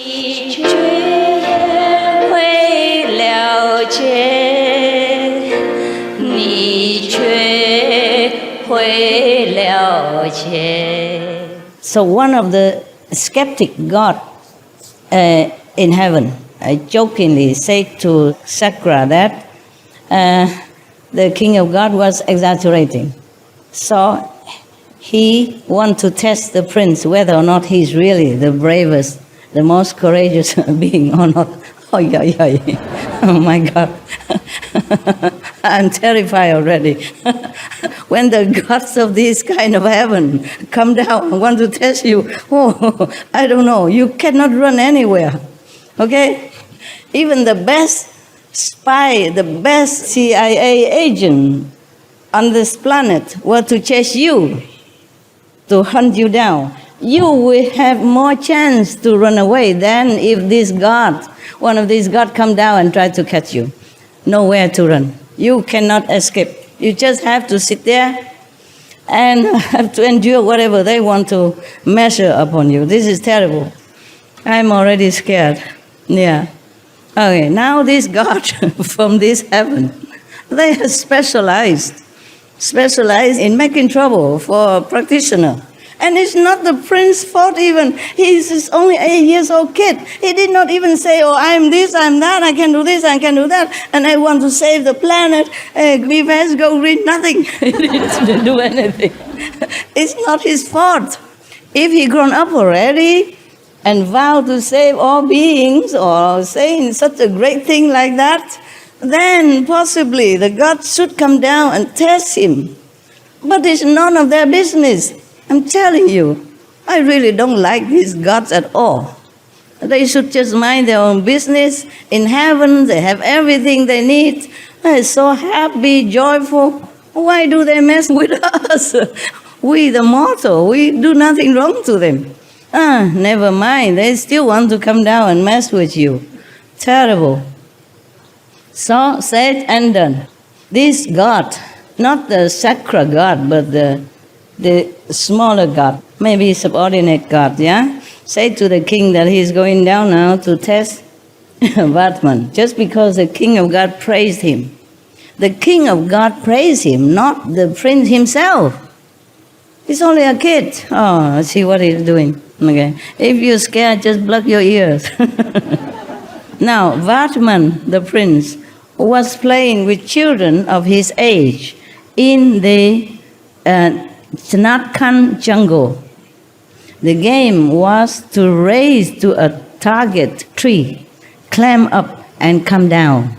你却会了解，你却会了解。So one of the skeptic God in heaven, I jokingly said to Sakra that the king of God was exaggerating. So he wanted to test the prince whether or not he's really the bravest, the most courageous being or not. Oh, yeah. Oh my God. I'm terrified already. When the gods of this kind of heaven come down and want to test you, oh, I don't know, you cannot run anywhere. Okay? Even the best spy, the best CIA agent on this planet were to chase you, to hunt you down. You will have more chance to run away than if this God, one of these gods, come down and try to catch you. Nowhere to run. You cannot escape. You just have to sit there and have to endure whatever they want to measure upon you. This is terrible. I'm already scared. Yeah. Okay, now this God from this heaven, they are specialized in making trouble for a practitioner. And it's not the prince's fault even. He's only 8 years old kid. He did not even say, oh, I'm this, I'm that, I can do this, I can do that, and I want to save the planet. We must go read nothing. He didn't do anything. It's not his fault. If he grown up already and vowed to save all beings or saying such a great thing like that, then possibly the gods should come down and test him. But it's none of their business. I'm telling you, I really don't like these gods at all. They should just mind their own business. In heaven, they have everything they need. They're so happy, joyful. Why do they mess with us? We, the mortal, we do nothing wrong to them. Never mind, they still want to come down and mess with you. Terrible. So, said and done. This God, not the sacred God, but the smaller God, maybe subordinate God, yeah? Say to the king that he's going down now to test Vatman, just because the king of God praised him. The king of God praised him, not the prince himself. He's only a kid. Oh, let's see what he's doing. Okay. If you're scared, just block your ears. Now, Vatman, the prince, was playing with children of his age in the Semakin jungle. The game was to race to a target tree, climb up and come down.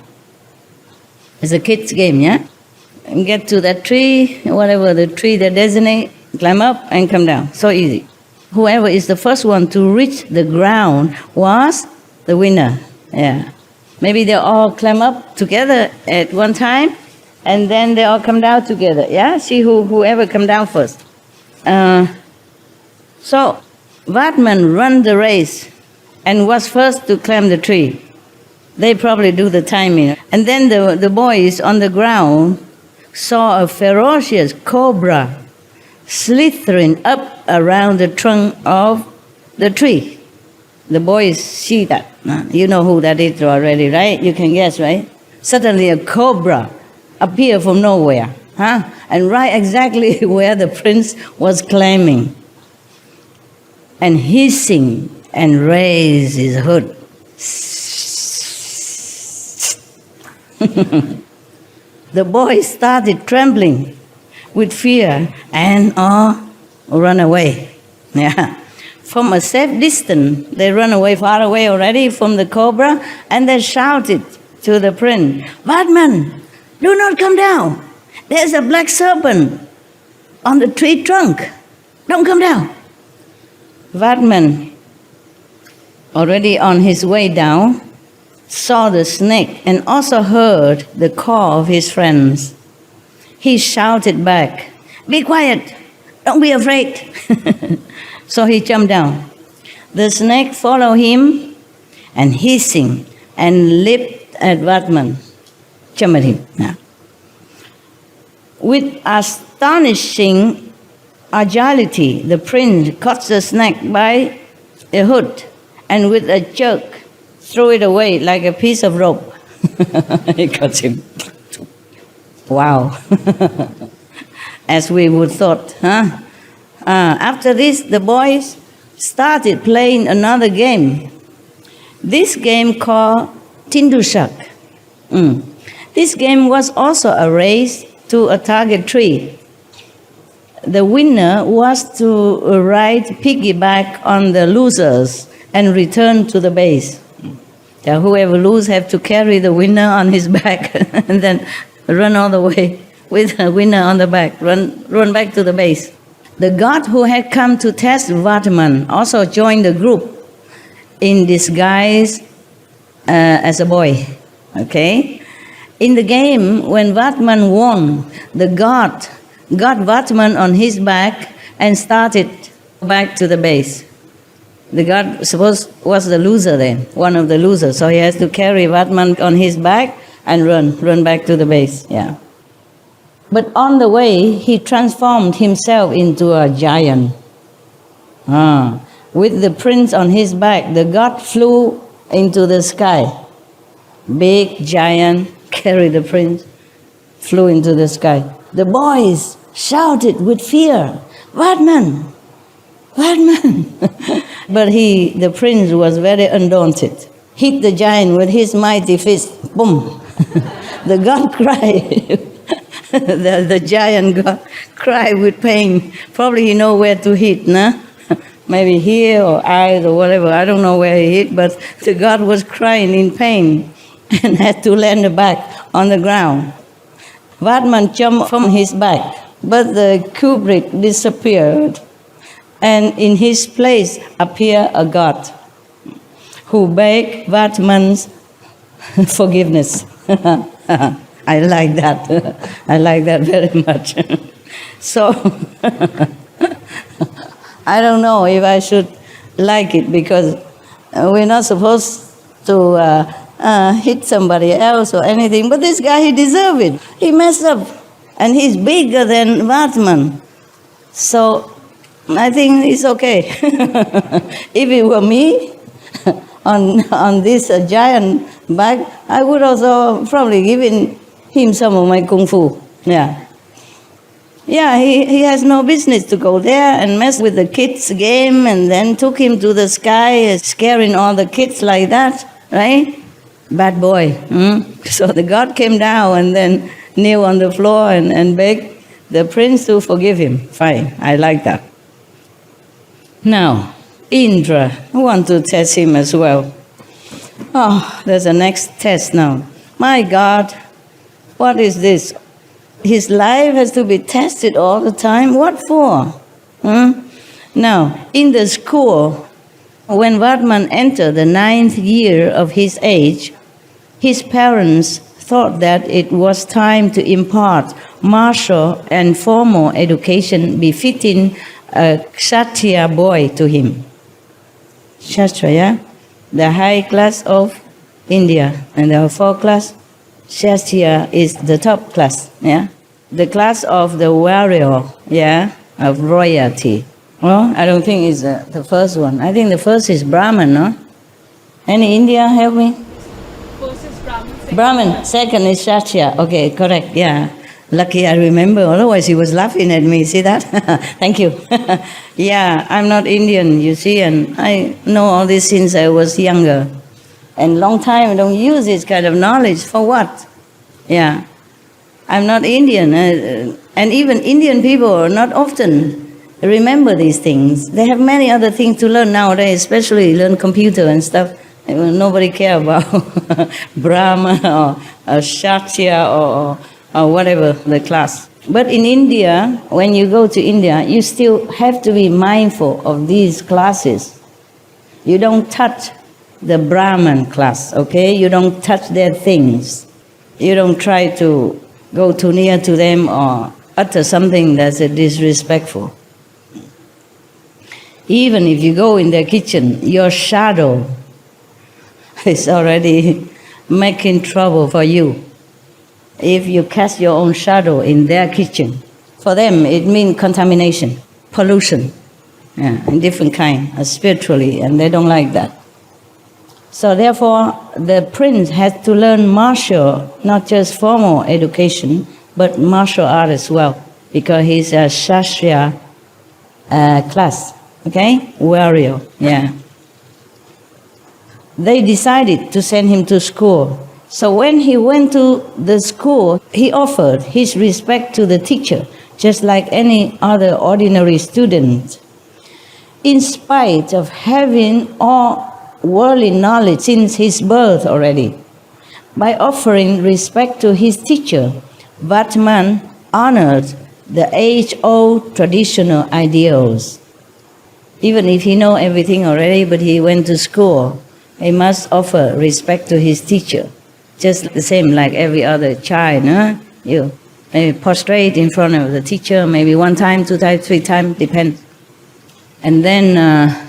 It's a kid's game, yeah? And get to that tree, whatever the tree they designate, climb up and come down. So easy. Whoever is the first one to reach the ground was the winner. Yeah. Maybe they all climb up together at one time, and then they all come down together. Yeah? See whoever come down first. So Vatman ran the race and was first to climb the tree. They probably do the timing. And then the boys on the ground saw a ferocious cobra slithering up around the trunk of the tree. The boys see that. You know who that is already, right? You can guess, right? Suddenly a cobra appeared from nowhere, and right exactly where the prince was climbing, and hissing and raised his hood. The boys started trembling with fear and run away. Yeah. From a safe distance, they run away, far away already from the cobra, and they shouted to the prince, Vatman, do not come down. There's a black serpent on the tree trunk. Don't come down. Vatman, already on his way down, saw the snake and also heard the call of his friends. He shouted back, be quiet, don't be afraid. So he jumped down. The snake followed him and hissing and leaped at Vatman, jumped at him. Yeah. With astonishing agility, the prince caught the snake by the hood and with a jerk threw it away like a piece of rope. He got him. Wow. As we would thought, huh? After this, the boys started playing another game. This game called Tindushak. This game was also a race to a target tree. The winner was to ride piggyback on the losers and return to the base. Whoever loses have to carry the winner on his back and then run all the way with the winner on the back, run back to the base. The god who had come to test Vatman also joined the group in disguise as a boy. Okay? In the game, when Vatman won, the god got Vatman on his back and started back to the base. The god was the loser then, one of the losers, so he has to carry Vatman on his back and run back to the base. Yeah. But on the way, he transformed himself into a giant. With the prince on his back, the god flew into the sky. Big giant carried the prince, flew into the sky. The boys shouted with fear, "Vatman! Vatman!" But the prince was very undaunted. Hit the giant with his mighty fist. Boom! The god cried. The giant god cried with pain. Probably he know where to hit, nah? Maybe here or eyes or whatever. I don't know where he hit, but the god was crying in pain and had to land back on the ground. Vatman jumped from his back, but the culprit disappeared, and in his place appeared a god who begged Vatman's forgiveness. I like that. I like that very much. So, I don't know if I should like it, because we're not supposed to hit somebody else or anything, but this guy, he deserved it. He messed up, and he's bigger than Vatman. So, I think it's okay. If it were me, on this giant back, I would also probably given him some of my kung fu. Yeah. Yeah, he has no business to go there and mess with the kids' game, and then took him to the sky, scaring all the kids like that, right? Bad boy. So the god came down and then kneel on the floor and begged the prince to forgive him. Fine, I like that. Now, Indra, I want to test him as well. Oh, there's a next test now. My God, what is this? His life has to be tested all the time. What for? Now, in the school, when Vatman entered the 9th year of his age, his parents thought that it was time to impart martial and formal education befitting a Kshatriya boy to him. Kshatriya, the high class of India, and there are 4 classes. Kshatriya is the top class, yeah? The class of the warrior, yeah, of royalty. Well, I don't think it's the first one. I think the first is Brahman, no? Any India help me? First is Brahman. Brahman, second is Kshatriya. Okay, correct, yeah. Lucky I remember, otherwise he was laughing at me, see that? Thank you. Yeah, I'm not Indian, you see, and I know all this since I was younger. And long time I don't use this kind of knowledge, for what? Yeah, I'm not Indian, and even Indian people not often remember these things. They have many other things to learn nowadays, especially learn computer and stuff. Nobody care about Brahma or Kshatriya or whatever the class. But in India, when you go to India, you still have to be mindful of these classes. You don't touch the Brahman class, okay? You don't touch their things. You don't try to go too near to them or utter something that's disrespectful. Even if you go in their kitchen, your shadow is already making trouble for you. If you cast your own shadow in their kitchen, for them it means contamination, pollution, yeah, and different kind, spiritually, and they don't like that. So therefore, the prince had to learn martial, not just formal education, but martial art as well, because he's a Kshatriya class, okay? Warrior, yeah. They decided to send him to school. So when he went to the school, he offered his respect to the teacher, just like any other ordinary student. In spite of having all worldly knowledge since his birth already, by offering respect to his teacher, Vatman honored the age-old traditional ideals. Even if he knows everything already, but he went to school, he must offer respect to his teacher. Just the same like every other child, huh? You maybe prostrate in front of the teacher, maybe 1 time, 2 times, 3 times, depends. And then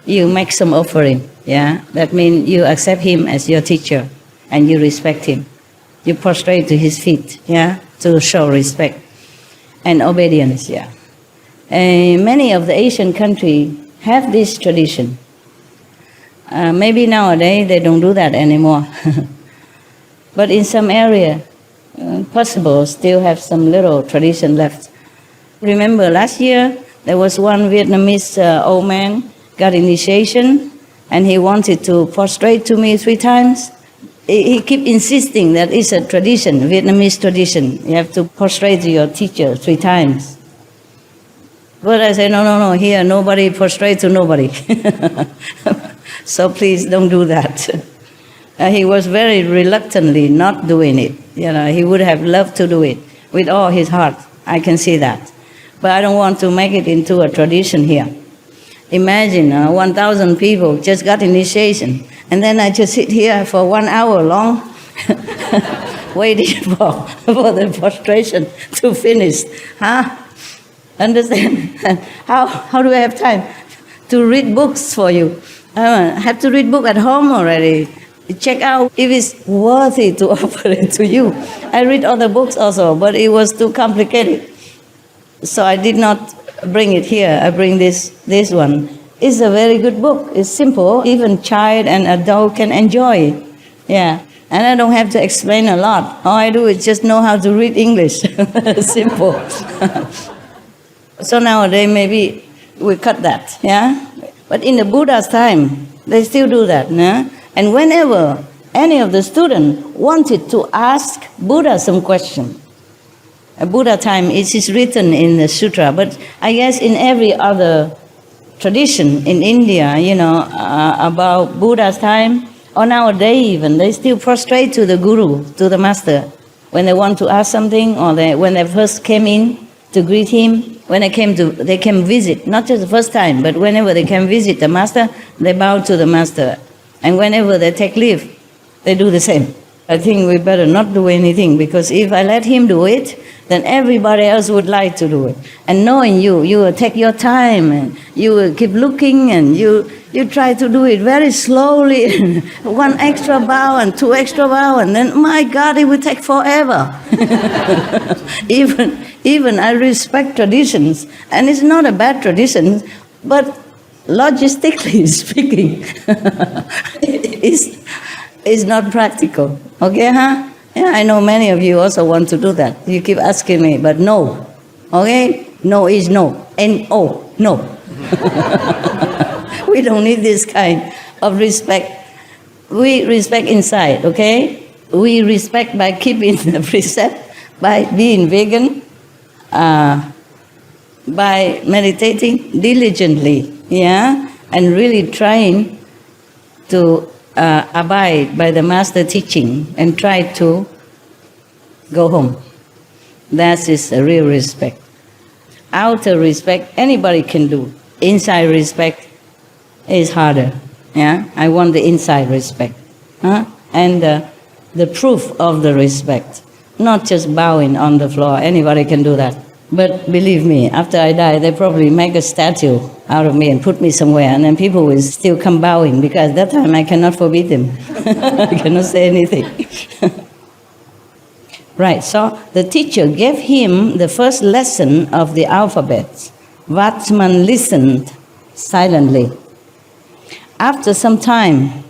you make some offering, yeah? That means you accept him as your teacher and you respect him. You prostrate to his feet, yeah? To show respect and obedience, yeah. Many of the Asian countries have this tradition. Maybe nowadays they don't do that anymore. But in some area, possible still have some little tradition left. Remember last year, there was one Vietnamese old man got initiation, and he wanted to prostrate to me 3 times. He kept insisting that it's a tradition, Vietnamese tradition. You have to prostrate to your teacher 3 times. But I said, no, here nobody prostrate to nobody. So please don't do that. He was very reluctantly not doing it. You know, he would have loved to do it with all his heart. I can see that. But I don't want to make it into a tradition here. Imagine 1,000 people just got initiation, and then I just sit here for 1 hour long, waiting for the prostration to finish. Huh? Understand? How do I have time to read books for you? I have to read book at home already. Check out if it's worthy to offer it to you. I read other books also, but it was too complicated. So I did not bring it here. I bring this one. It's a very good book. It's simple. Even child and adult can enjoy it. Yeah. And I don't have to explain a lot. All I do is just know how to read English. Simple. So nowadays maybe we cut that. Yeah. But in the Buddha's time, they still do that. Yeah? And whenever any of the students wanted to ask Buddha some question, Buddha time it is written in the sutra, but I guess in every other tradition in India, about Buddha's time, or nowadays even, they still prostrate to the guru, to the master, when they want to ask something, or when they first came in to greet him. When they came visit, not just the first time, but whenever they came visit the master, they bow to the master. And whenever they take leave, they do the same. I think we better not do anything, because if I let him do it, then everybody else would like to do it. And knowing you will take your time, and you will keep looking, and you try to do it very slowly, 1 extra bow and 2 extra bow, and then, my God, it will take forever. Even I respect traditions, and it's not a bad tradition, but logistically speaking, it's not practical. Okay, huh? Yeah, I know many of you also want to do that. You keep asking me, but no. Okay? No is no. N-O, no. We don't need this kind of respect. We respect inside, okay? We respect by keeping the precept, by being vegan, by meditating diligently, yeah? And really trying to abide by the master teaching and try to go home. That is a real respect. Outer respect, anybody can do. Inside respect is harder. Yeah, I want the inside respect, and the proof of the respect, not just bowing on the floor. Anybody can do that. But believe me, after I die, they probably make a statue out of me and put me somewhere, and then people will still come bowing, because at that time I cannot forbid them. I cannot say anything. Right, so the teacher gave him the first lesson of the alphabet. Vatman listened silently. After some time,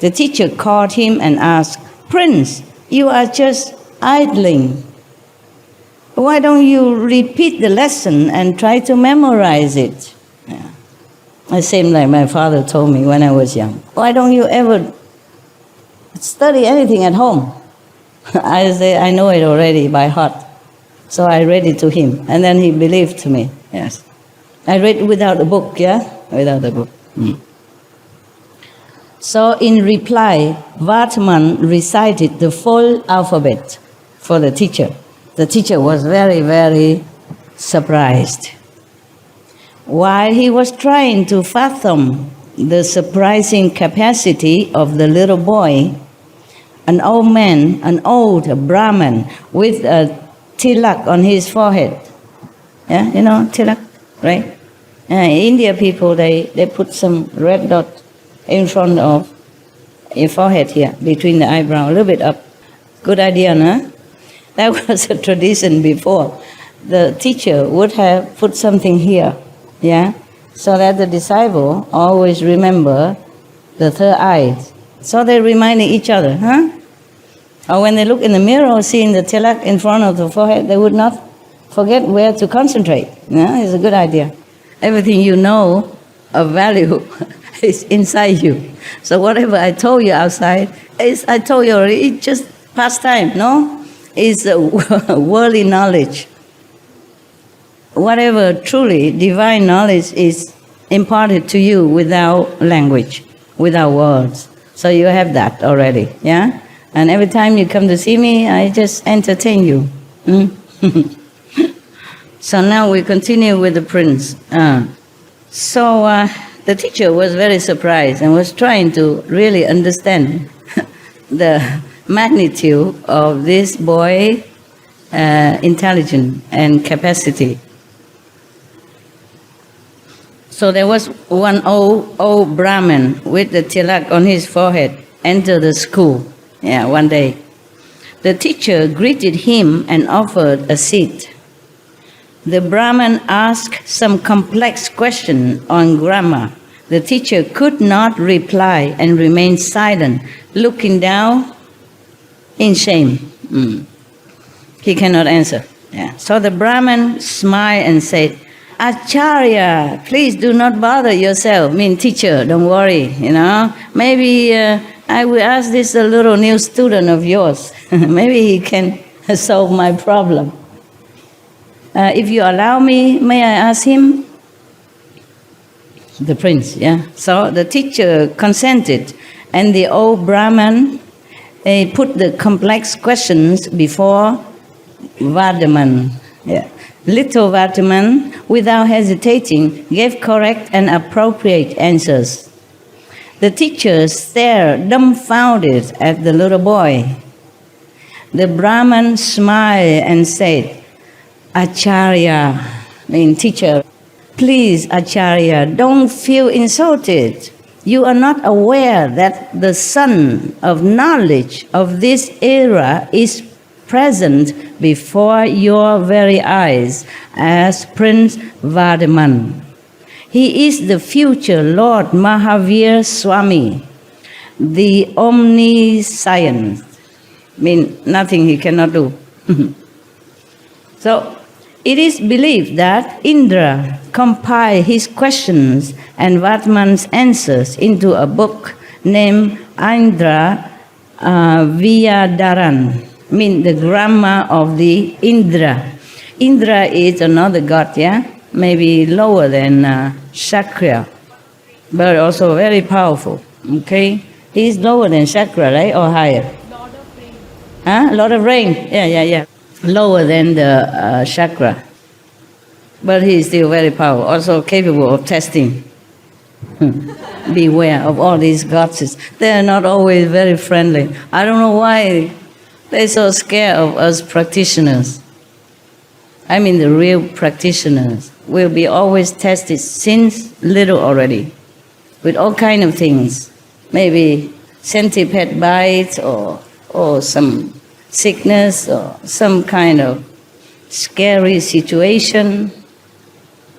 The teacher called him and asked, "Prince, you are just idling. Why don't you repeat the lesson and try to memorize it?" Yeah. The same like my father told me when I was young. "Why don't you ever study anything at home?" I say, "I know it already by heart." So I read it to him, and then he believed me. Yes. I read without a book, yeah? Without a book. So in reply, Vartman recited the full alphabet for the teacher. The teacher was very, very surprised. While he was trying to fathom the surprising capacity of the little boy, an old man, an old Brahmin with a tilak on his forehead. Yeah, you know tilak, right? India people, they put some red dot in front of your forehead here, between the eyebrow, a little bit up. Good idea, no? That was a tradition before. The teacher would have put something here, yeah, so that the disciple always remember the third eye. So they reminded each other, huh? Or when they look in the mirror, seeing the tilak in front of the forehead, they would not forget where to concentrate. Yeah, it's a good idea. Everything you know of value is inside you. So whatever I told you outside, I told you already, it's just pastime, no? It's worldly knowledge. Whatever truly divine knowledge is imparted to you without language, without words. So you have that already, yeah? And every time you come to see me, I just entertain you. So now we continue with the prince. So the teacher was very surprised and was trying to really understand the magnitude of this boy's intelligence and capacity. So there was one old Brahmin with the tilak on his forehead entered the school. Yeah, one day. The teacher greeted him and offered a seat. The Brahmin asked some complex question on grammar. The teacher could not reply and remained silent, looking down in shame. He cannot answer. Yeah. So the Brahmin smiled and said, "Acharya, please do not bother yourself. Teacher, don't worry, Maybe I will ask this little new student of yours. Maybe he can solve my problem. If you allow me, may I ask him?" The prince, yeah. So the teacher consented, and the old Brahmin put the complex questions before Vardaman. Yeah. Little Vardaman, without hesitating, gave correct and appropriate answers. The teacher stared dumbfounded at the little boy. The Brahmin smiled and said, "Acharya," teacher, "please, Acharya, don't feel insulted. You are not aware that the sun of knowledge of this era is present before your very eyes as Prince Vardaman. He is the future Lord Mahavira Swami, the omniscient." Nothing he cannot do. So it is believed that Indra compiled his questions and Vartman's answers into a book named Indra Vyadaran, the grammar of the Indra. Indra is another god, yeah? Maybe lower than Shakra, but also very powerful, okay? He's lower than Shakra, right, or higher? Lord of Rain. Huh? Lord of Rain, yeah. Lower than the Chakra. But he is still very powerful, also capable of testing. Beware of all these gods. They are not always very friendly. I don't know why they're so scared of us practitioners. The real practitioners will be always tested since little already with all kind of things. Maybe centipede bites or some sickness or some kind of scary situation.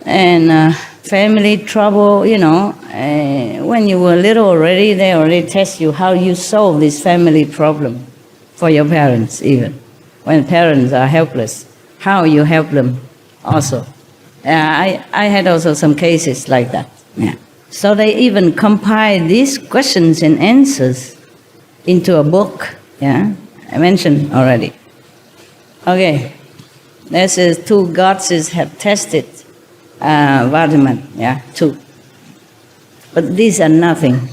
And family trouble, when you were little already, they already test you how you solve this family problem for your parents even. When parents are helpless, how you help them also. I had also some cases like that. Yeah. So they even compile these questions and answers into a book. Yeah, I mentioned already. Okay, this is two gods have tested Vardhaman. Yeah, two. But these are nothing.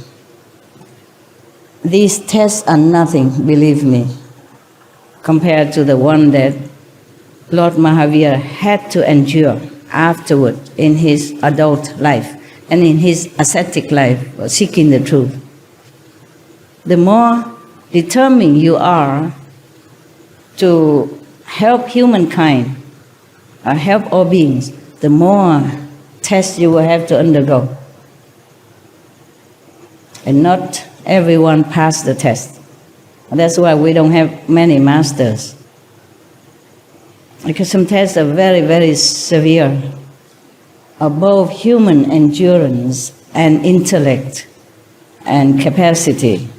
These tests are nothing, believe me, compared to the one that Lord Mahavira had to endure afterward in his adult life and in his ascetic life, seeking the truth. The more determined you are to help humankind, or help all beings, the more tests you will have to undergo. And not everyone passed the test. That's why we don't have many masters. Because some tests are very, very severe, above human endurance and intellect and capacity.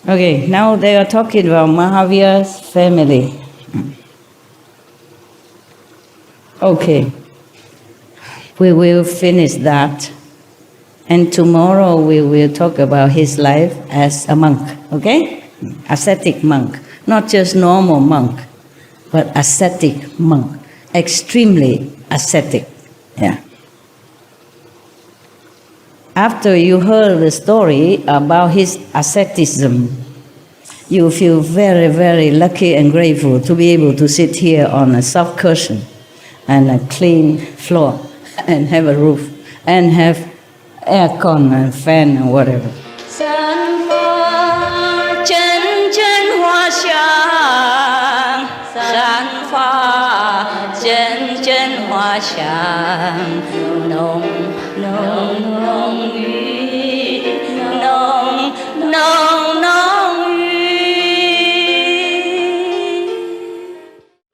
Okay, now they are talking about Mahavira's family. Okay, we will finish that. And tomorrow we will talk about his life as a monk, okay? Ascetic monk. Not just normal monk, but ascetic monk. Extremely ascetic. Yeah. After you heard the story about his asceticism, you feel very, very lucky and grateful to be able to sit here on a soft cushion and a clean floor and have a roof and have aircon and fan and whatever. San Fa Chen Chen Hua Xiang, San Fa Chen Chen Hua Xiang, Nong Nong Nong Yu.